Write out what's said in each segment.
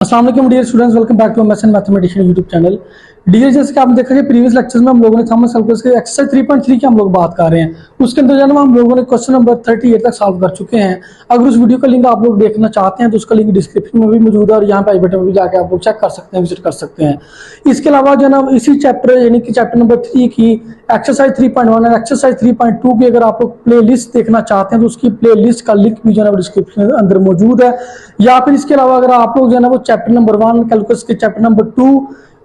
अस्सलाम वालेकुम dear students, welcome back to MSN mathematician YouTube channel. Dear, जैसे कि आपने देखा कि प्रीवियस लेक्चर्स में हम लोगों ने थॉमस कैलकुलस के एक्सरसाइज 3.3 की हम लोग बात कर रहे हैं। उसके अंदर जो हम लोगों ने क्वेश्चन नंबर 38 तक सॉल्व कर चुके हैं। अगर उस वीडियो का लिंक आप लोग देखना चाहते हैं तो उसका लिंक डिस्क्रिप्शन में भी मौजूद है और यहाँ पे आई बटन में भी जाकर आप लोग चेक कर सकते हैं, विजिट कर सकते हैं। इसके अलावा जो ना इसी चैप्टर यानी कि चैप्टर नंबर 3 की एक्सरसाइज 3.1 और एक्सरसाइज 3.2 की अगर आप लोग प्ले लिस्ट देखना चाहते हैं तो उसकी प्ले लिस्ट का लिंक भी जो है डिस्क्रिप्शन के अंदर मौजूद है। या फिर इसके अलावा अगर आप लोग जो है ना वो चैप्टर नंबर 1 कैलकुलस के चैप्टर नंबर 2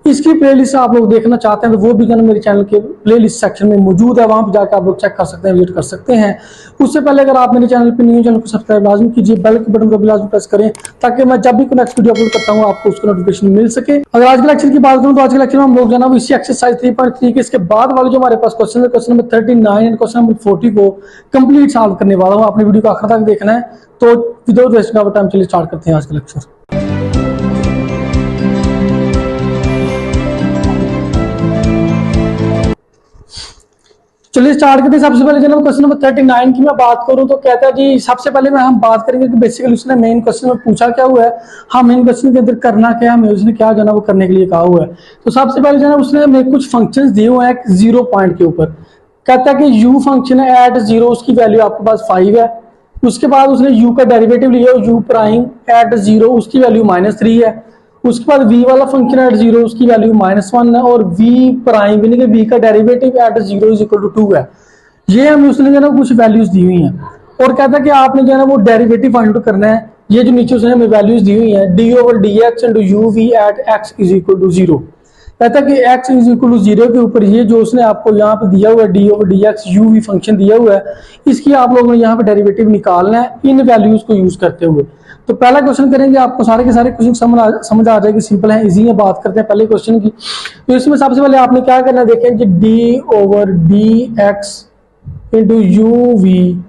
इसकी प्लेलिस्ट आप लोग देखना चाहते हैं तो वो भी जो मेरे चैनल के प्लेलिस्ट सेक्शन में मौजूद है, वहां पर जाकर आप लोग चेक कर सकते हैं, विजिट कर सकते हैं। उससे पहले अगर आप मेरे चैनल पे न्यू चैनल को सब्सक्राइब लाजमी कीजिए, बेल के बटन को भी लाजमी प्रेस करें ताकि मैं जब भी कोई नेक्स्ट वीडियो अपलोड करता हूं आपको उसका नोटिफिकेशन मिल सके। अगर आज के लेक्चर की बात करूं तो आज के लेक्चर में हम लोग जो है ना इसी एक्सरसाइज 3.3 के इसके बाद वाले जो हमारे पास क्वेश्चन है, question number 39 and question number 40 को कंप्लीट सॉल्व करने वाला हूं। आपने वीडियो को आखिर तक देखना है। तो विदाउट वेस्टिंग ऑफ टाइम चलिए स्टार्ट करते हैं आज का लेक्चर। चलिए स्टार्ट करते हैं। सबसे पहले जो क्वेश्चन नंबर 39 की मैं बात करूं तो कहता है जी, सबसे पहले हम बात करेंगे कि बेसिकली उसने मेन क्वेश्चन में पूछा क्या हुआ है, हाँ मेन क्वेश्चन के अंदर करना क्या है, उसने क्या जो है वो करने के लिए कहा हुआ है। तो सबसे पहले जो है उसने हमें कुछ फंक्शंस दिए हुए हैं 0 पॉइंट के ऊपर। कहता है कि u फंक्शन है एट 0, उसकी वैल्यू आपके पास 5 है। उसके बाद उसने u का डेरिवेटिव लिया u प्राइम एट 0, उसकी वैल्यू -3 है। उसके बाद v वाला फंक्शन एट 0, उसकी वैल्यू -1 है। और v प्राइम यानी कि v का derivative at 0 is equal to 2 है। ये हमें उसने जो है कुछ वैल्यूज दी हुई हैं और कहता है कि आपने जो है ना वो डेरिवेटिव फाइंड आउट करना है। ये जो नीचे उसने हमें वैल्यूज दी हुई हैं D over D x into you we at x is equal to 0। कहता है कि x इज इक्वल टू 0 के ऊपर ये जो उसने आपको यहाँ पे दिया हुआ है d over D x you v function दिया हुआ है, इसकी आप लोगों ने यहाँ पे डेरिवेटिव निकालना है इन वैल्यूज को यूज करते हुए। तो पहला क्वेश्चन करेंगे, आपको सारे के सारे क्वेश्चन समझ आ जाएगी, सिंपल है, इजी है। बात करते हैं पहले क्वेश्चन की। तो इसमें सबसे पहले आपने क्या करना है, देखें कि d over D x into you v.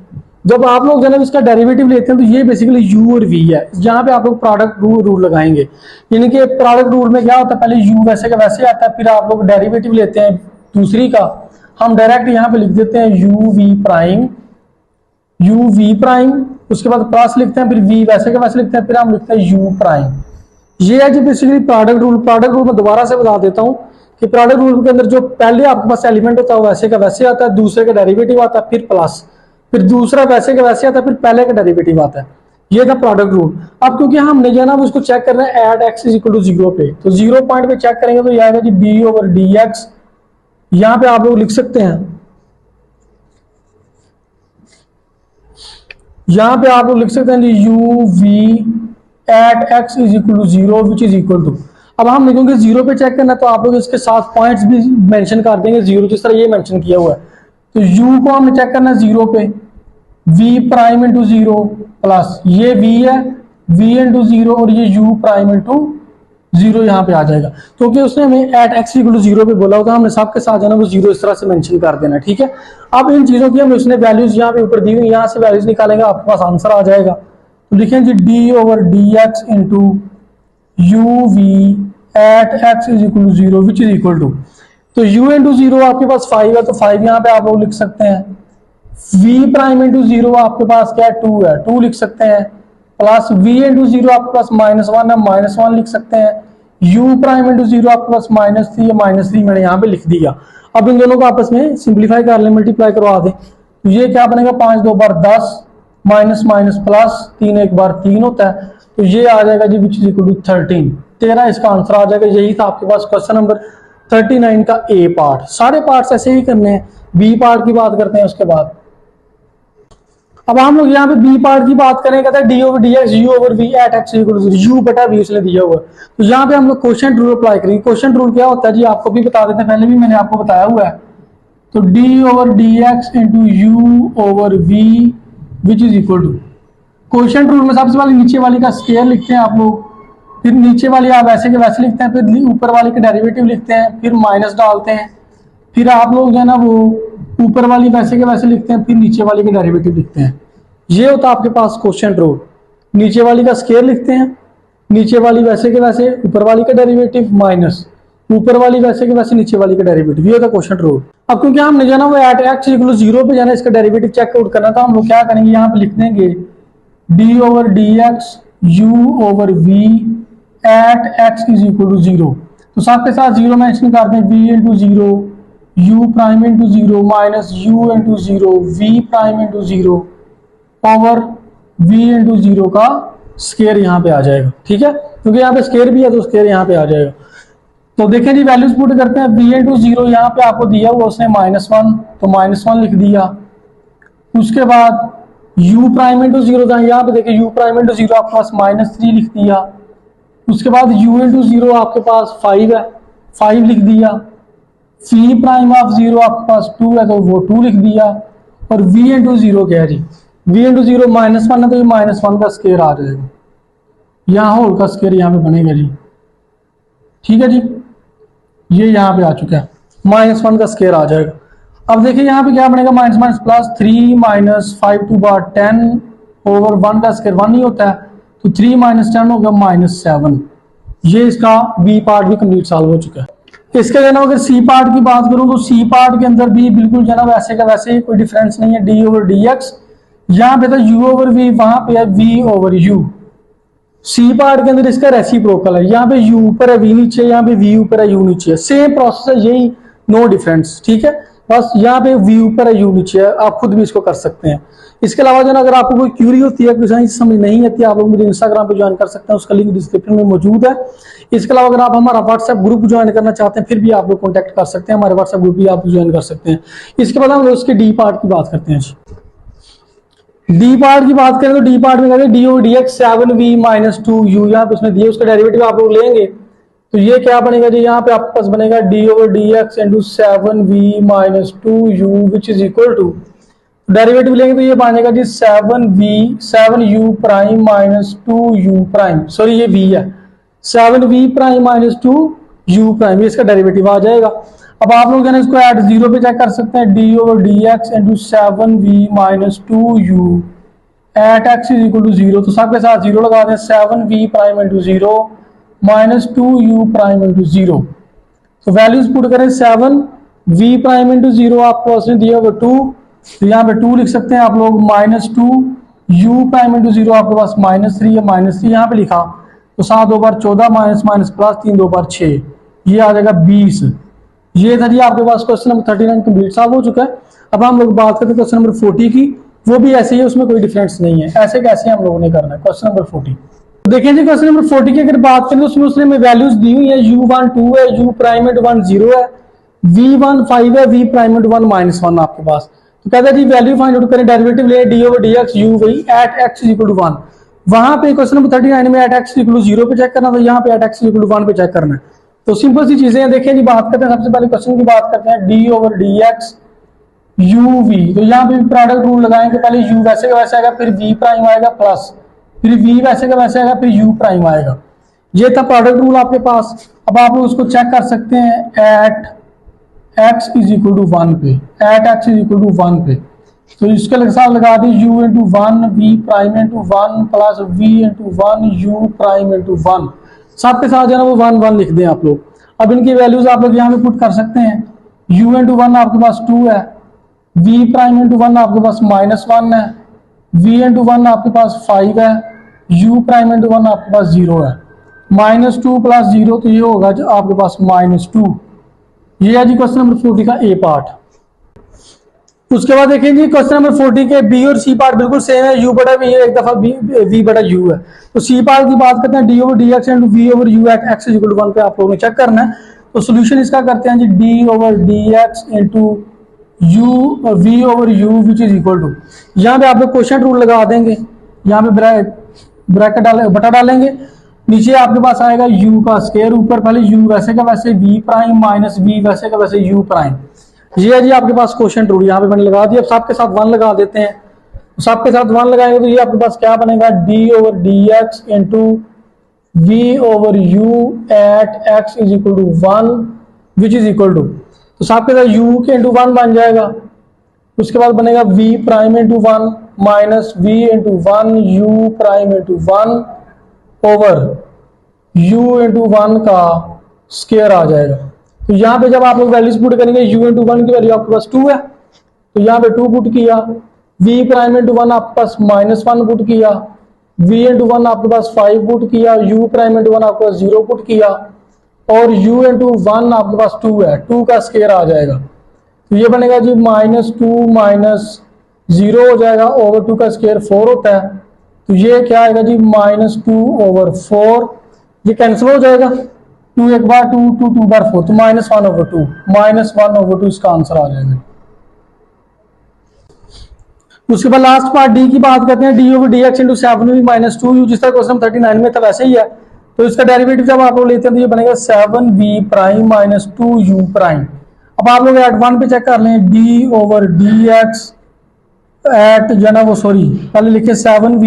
जब आप लोग जो है इसका डेरिवेटिव लेते हैं तो ये बेसिकली u और v है। यहाँ पे आप लोग प्रोडक्ट रूल लगाएंगे, यानी कि प्रोडक्ट रूल में क्या होता है, पहले u वैसे का वैसे आता है, फिर आप लोग डेरिवेटिव लेते हैं दूसरी का, हम डायरेक्ट यहाँ पे लिख देते हैं u v प्राइम, उसके बाद प्लस लिखते हैं, फिर v वैसे का वैसे लिखते हैं, फिर हम लिखते हैं u प्राइम। ये है जी basically product rule. Product rule में दोबारा से बता देता हूँ कि प्रोडक्ट रूल के अंदर जो पहले आपके पास एलिमेंट होता है वैसे का वैसे आता है, दूसरे का डेरिवेटिव आता है, फिर प्लस, फिर दूसरा वैसे का वैसे आता है, फिर पहले का डेरिवेटिव आता है। ये था प्रोडक्ट रूल। अब क्योंकि हमने जो है ना उसको चेक करना है at x is equal to 0 पे, तो 0 पॉइंट पे चेक करेंगे तो ये आएगा G D over D x. यहाँ पे आप लोग लिख सकते हैं, यहाँ पे आप लोग लिख सकते हैं जी U we at x is equal to 0 which is equal to. अब हम लिखेंगे 0 पे चेक करना तो आप लोग इसके साथ पॉइंट्स भी मेंशन कर देंगे 0, जिस तरह ये मेंशन किया हुआ है। तो u को हमें चेक करना है 0 पे, v प्राइम इंटू 0 प्लस ये v है, v इंटू 0 और ये u प्राइम इंटू 0 यहाँ पे आ जाएगा। क्योंकि उसने हमें एट एक्स इक्वल टू 0 पे बोला होता है, हमने सबके साथ जाना वो 0 इस तरह से मेंशन कर देना, ठीक है। अब इन चीजों की हमें उसने वैल्यूज यहाँ पे ऊपर दी हुई, यहाँ से वैल्यूज निकालेंगे, आपके पास आंसर आ जाएगा। तो लिखें जी D over D x into you we at x is equal to 0 which is equal to, तो u इंटू 0 आपके पास 5 है, तो 5 यहाँ पे आप लोग लिख सकते हैं। v प्राइम इंटू 0 आपके पास क्या है, 2 है, 2 लिख सकते हैं, प्लस v इंटू 0 आपके पास -1 है, -1 लिख सकते हैं। u प्राइम इंटू 0 आपके पास -3 है, -3 मैंने यहाँ पे लिख दिया। अब इन दोनों को आपस में सिंप्लीफाई कर ले, मल्टीप्लाई करवा दें, तो ये क्या बनेगा, 5 2 बार 10, माइनस माइनस प्लस 3 1 बार 3 होता है, तो ये आ जाएगा जी विच इज इक्वल टू 13 इसका आंसर आ जाएगा। यही था आपके पास क्वेश्चन नंबर 39 का ए पार्ट। सारे पार्ट्स ऐसे ही करने हैं। बी पार्ट की बात करते हैं उसके बाद। अब हम लोग यहाँ पे बी पार्ट की बात करें, कहते हैं D over D x u over v at x equal to 0, u बटा वी उसने दिया हुआ। तो यहाँ पे हम लोग क्वोशिएंट रूल अप्लाई करेंगे। क्वोशिएंट रूल क्या होता है जी, आपको भी बता देते हैं, पहले भी मैंने आपको बताया हुआ है। तो d over D x into u over v which is equal to, quotient rule में सबसे पहले नीचे वाली का स्क्वायर लिखते हैं आप लोग, फिर नीचे वाली आप वैसे के वैसे लिखते हैं, फिर ऊपर वाले के डेरिवेटिव लिखते हैं, फिर माइनस डालते हैं, फिर आप लोग जो है ना वो ऊपर वाली वैसे के वैसे लिखते हैं, फिर नीचे वाले के डेरिवेटिव लिखते हैं। ये होता है आपके पास क्वोशिएंट रूल। नीचे वाली का स्क्वायर लिखते हैं, नीचे वाली वैसे के वैसे, ऊपर वाली का डेरिवेटिव माइनस, ऊपर वाली वैसे के वैसे, नीचे वाली का डेरिवेटिव। ये होता है क्वोशिएंट रूल। अब क्योंकि हमने जो है ना वो एट एक्स इक्वल टू 0 पे जाना इसका डेरिवेटिव चेक आउट करना था, हम लोग क्या करेंगे, यहाँ पे लिख देंगे d over D x u over v at x is equal to zero, तो साथ के साथ जीरो मेंशन करते हैं, v into zero u prime into zero minus u into zero v prime into zero over v into zero का square यहाँ पे आ जाएगा। ठीक है, क्योंकि यहाँ पे स्केयर भी है तो स्केयर यहाँ पे आ जाएगा। तो देखें जी वैल्यूज पुट करते हैं, v इंटू जीरो यहाँ पे आपको दिया हुआ उसने -1, तो -1 लिख दिया। उसके बाद u प्राइम इंटू जीरो था, यहाँ पे देखिए u प्राइम इंटू जीरो आपके पास -3 लिख दिया। उसके बाद u इंटू जीरो आपके पास 5 है, 5 लिख दिया। v प्राइम ऑफ जीरो आपके पास 2 है तो वो 2 लिख दिया। और v इंटू जीरो क्या है जी, v इंटू जीरो -1 है तो ये -1 का स्केयर आ जाएगा, यहाँ होल का स्केयर यहाँ पे बनेगा जी। ठीक है जी, ये यहाँ पे आ चुका है, -1 का स्केयर आ जाएगा। अब देखिए यहाँ पे क्या बनेगा, minus minus plus 3 minus 5 two बार 10 ओवर 1 का स्केयर 1 ही होता है, तो 3 माइनस 10 होगा -7। ये इसका बी पार्ट भी कंप्लीट सॉल्व हो चुका है। इसके जो ना अगर सी पार्ट की बात करूं तो सी पार्ट के अंदर भी बिल्कुल जो ना वैसे का वैसे ही, कोई डिफरेंस नहीं है, डी ओवर डी एक्स, यहाँ पे था यू ओवर वी, वहां पे है V over U. C part के अंदर इसका रेसिप्रोकल है, यहाँ पे यू ऊपर है वी नीचे, यहाँ पे वी ऊपर है यू नीचे है, सेम प्रोसेस है, यही नो डिफरेंस। ठीक है, बस यहाँ पे वी ऊपर है यू नीचे है, आप खुद भी इसको कर सकते हैं। इसके अलावा जो ना अगर आपको कोई क्यूरी होती है, कोई समझ नहीं आती है, आप लोग मुझे इंस्टाग्राम पे ज्वाइन कर सकते हैं, उसका लिंक डिस्क्रिप्शन में मौजूद है। इसके अलावा अगर आप हमारा व्हाट्सएप ग्रुप ज्वाइन करना चाहते हैं फिर भी आप लोग कॉन्टैक्ट कर सकते हैं, हमारे व्हाट्सएप ग्रुप भी आप ज्वाइन कर सकते हैं। इसके बाद हम लोग उसके डी पार्ट की बात करते हैं। डी पार्ट की बात करें तो डी पार्ट में कहते हैं D over D x 7v minus 2u, यहाँ पे उसने दिए, उसका डेरिवेटिव आप लोग लेंगे तो ये क्या बनेगा जी, यहाँ पे आपके पास बनेगा D over D x into 7v minus 2u which is equal to, derivative लेंगे तो ये बनेगा जी 7u prime minus 2u prime, sorry ये v है, 7v prime minus 2u prime, ये इसका डेरिवेटिव आ जाएगा। अब आप लोग इसको एट जीरो पे चेक कर सकते हैं, D over D x into 7v minus 2u at x is equal to zero, तो सबके साथ जीरो लगा दें, 7v prime into zero minus 2u prime into zero. तो वैल्यूज पुट करें, 7v प्राइम इंटू जीरो आपको उसने दिया हुआ 2, तो यहाँ पे 2 लिख सकते हैं आप लोग, minus 2u prime into zero आपके पास -3 है, -3 यहाँ पे लिखा, तो 7 2 बार 14 माइनस माइनस प्लस 3 2 बार 6, ये आ जाएगा 20। ये था जी आपके पास क्वेश्चन नंबर 39 कंप्लीट सॉल्व हो चुका है। अब हम लोग बात करते हैं क्वेश्चन नंबर 40 की, वो भी ऐसे ही है, उसमें कोई डिफरेंस नहीं है, ऐसे कैसे हम लोगों ने करना है। क्वेश्चन नंबर 40 देखिए जी, क्वेश्चन नंबर 40 की अगर बात करें तो उसमें उसने वैल्यूज दी हुई है, u1 2 है, u प्राइम इंटू 1 0 है, v1 5 है, v प्राइम इंटू 1 -1 आपके पास। तो कहता है जी वैल्यू फाइंड आउट करें, डेरिवेटिव ले D over D x U वही at x is equal to 1, वहां पे क्वेश्चन नंबर 39 में एट एक्स इक्वल टू 0 पे चेक करना, तो यहाँ पे एट एक्स इक्वल टू 1 पे चेक करना है। तो सिंपल सी चीजें हैं, देखिए जी बात करते हैं, सबसे पहले क्वेश्चन की बात करते हैं, D over D x you V, तो यहाँ पे प्रोडक्ट रूल लगाएंगे, पहले u वैसे का वैसे आएगा, फिर v प्राइम आएगा प्लस, फिर v वैसे का वैसे आएगा, फिर u प्राइम आएगा। ये था प्रोडक्ट रूल आपके पास। अब आप लोग उसको चेक कर सकते हैं at x is equal to 1 पे, at x is equal to 1 पे, तो इसके साथ लगा दी u into 1 v prime into 1 plus v into 1 u prime into 1, साथ के साथ जो है वो 1 1 लिख दें आप लोग। अब इनकी वैल्यूज आप लोग यहाँ पे पुट कर सकते हैं, u इंटू 1 आपके पास 2 है, v प्राइम इंटू 1 आपके पास -1 है, v इंटू 1 आपके पास 5 है, u प्राइम इंटू 1 आपके पास 0 है, -2 प्लस 0 तो ये होगा जो आपके पास -2। ये है जी क्वेश्चन नंबर 40 का ए पार्ट। उसके बाद देखिए जी क्वेश्चन नंबर 40 के बी और सी पार्ट बिल्कुल सेम है, u बटा v एक दफा v बटा u है। तो सी पार्ट की बात करते हैं, D over D x into V over U at x equal to 1 पे आप लोगों ने चेक करना है। तो सोल्यूशन इसका करते हैं जी, D over D x into you V over U which is equal to, यहाँ पे आप लोग क्वेश्चन रूल लगा देंगे, यहाँ पे ब्रैकेट डाले बटा डालेंगे, नीचे आपके पास आएगा u का स्क्वायर, ऊपर पहले u वैसे का वैसे v प्राइम माइनस v वैसे का वैसे u प्राइम। ये है जी आपके पास क्वेश्चन रूल, यहाँ पे मैंने लगा दिया। अब सबके साथ 1 लगा देते हैं, सबके साथ 1 लगाएंगे तो ये आपके पास क्या बनेगा, d over D x into V over U at x is equal to 1 which is equal to, तो सबके साथ u के इंटू 1 बन जाएगा। उसके बाद बनेगा v prime into 1 minus v into 1 u prime into 1 over u into 1 का स्क्वायर आ जाएगा। तो यहाँ पे जब आप लोग वैल्यूज पुट करेंगे, u इंटू 1 की वैल्यू आपके पास 2 है, तो यहाँ पे 2 पुट किया, v प्राइम इंटू 1 आपके पास -1 पुट किया, v इंटू वन आपके पास 5 पुट किया, u प्राइम इंटू वन आपके पास 0 पुट किया, और u इंटू वन आपके पास 2 है, 2 का स्केयर आ जाएगा। तो ये बनेगा जी -2 माइनस 0 हो जाएगा, ओवर 2 का स्केयर 4 होता है। तो ये क्या आएगा जी -2/4, ये कैंसिल हो जाएगा, 2 एक बार 2, 2 2 बार 4, तो -1/2, -1/2 इसका आंसर आ जाएगा। उसके बाद लास्ट पार्ट डी की बात करते हैं, D over D x into 7v minus 2u, जिस तरह क्वेश्चन 39 में था वैसे ही है। तो इसका डेरिवेटिव जब आप लोग लेते हैं तो ये बनेगा 7v prime minus 2u prime. अब आप लोग एट वन पे चेक कर लें, D over D X at जो ना वो सॉरी पहले लिखे 7v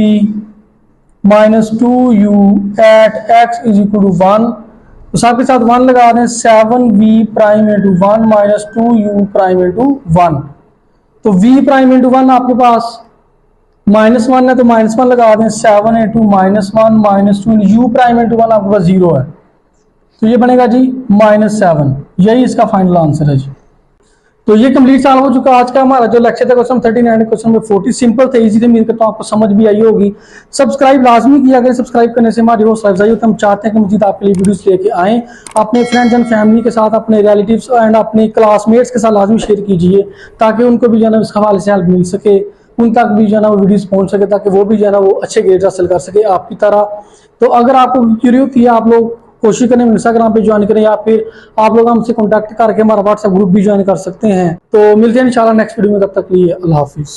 minus 2u at x is equal to 1, तो सबके साथ 1 लगा दें, 7v prime into 1 minus 2u prime into 1। तो v प्राइम इंटू 1 आपके पास -1 है तो -1 लगा दें, 7 into -1 minus 2, u prime into 1 आपके पास 0 है, तो ये बनेगा जी -7। यही इसका फाइनल आंसर है जी। तो ये कंप्लीट सॉल्व हो चुका आज का हमारा जो लेक्चर था क्वेश्चन 39 क्वेश्चन में 40 सिंपल थे, इजी थे, उम्मीद करता हूं आपको समझ भी आई होगी। सब्सक्राइब लाजमी किया अगर सब्सक्राइब करने से हमारी हौसला अफजाई होती है। हम चाहते हैं कि मजीद आपके लिए वीडियोस लेके आएँ, अपने फ्रेंड्स एंड फैमिली के साथ, अपने रिलेटिव्स एंड अपने क्लासमेट्स के साथ लाजमी शेयर कीजिए, ताकि उनको भी जो है ना इस हवाले से हेल्प मिल सके, उन तक भी जो है ना वो वीडियोस पहुंच सके, ताकि वो भी जो है ना वो अच्छे ग्रेड हासिल कर सके आपकी तरह। तो अगर आपको क्यूरियोसिटी है, आप लोग कोशिश करें इंस्टाग्राम पे ज्वाइन करें, या फिर आप लोग हमसे कांटेक्ट करके हमारा व्हाट्सएप ग्रुप भी ज्वाइन कर सकते हैं। तो मिलते हैं इंशाल्लाह नेक्स्ट वीडियो में, तब तक के लिए अल्लाह हाफिज।